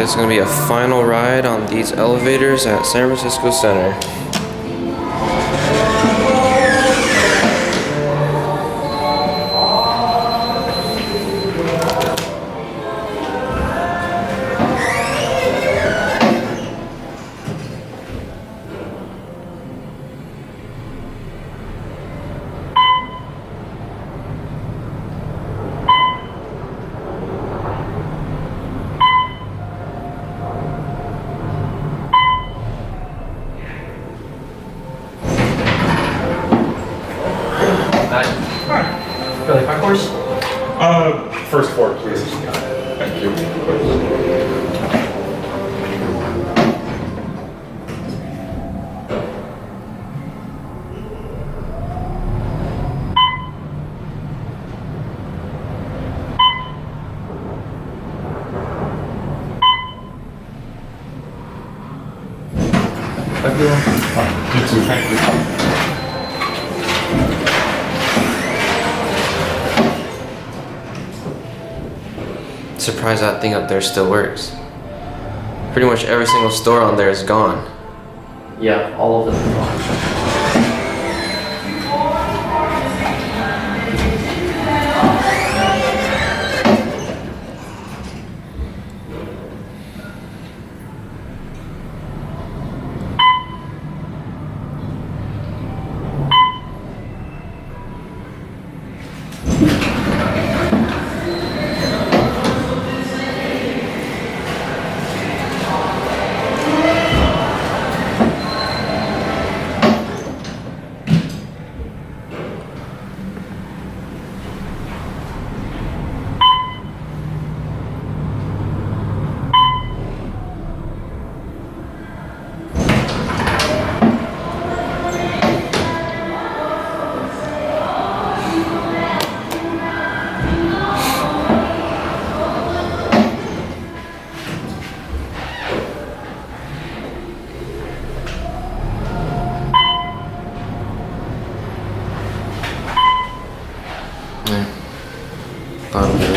it's gonna be a final ride on these elevators at San Francisco Center. Really, concourse? First floor, please. Thank you. You too, thank you. Surprised that thing up there still works. Pretty much every single store on there is gone. Yeah, all of them are gone. Thought of it.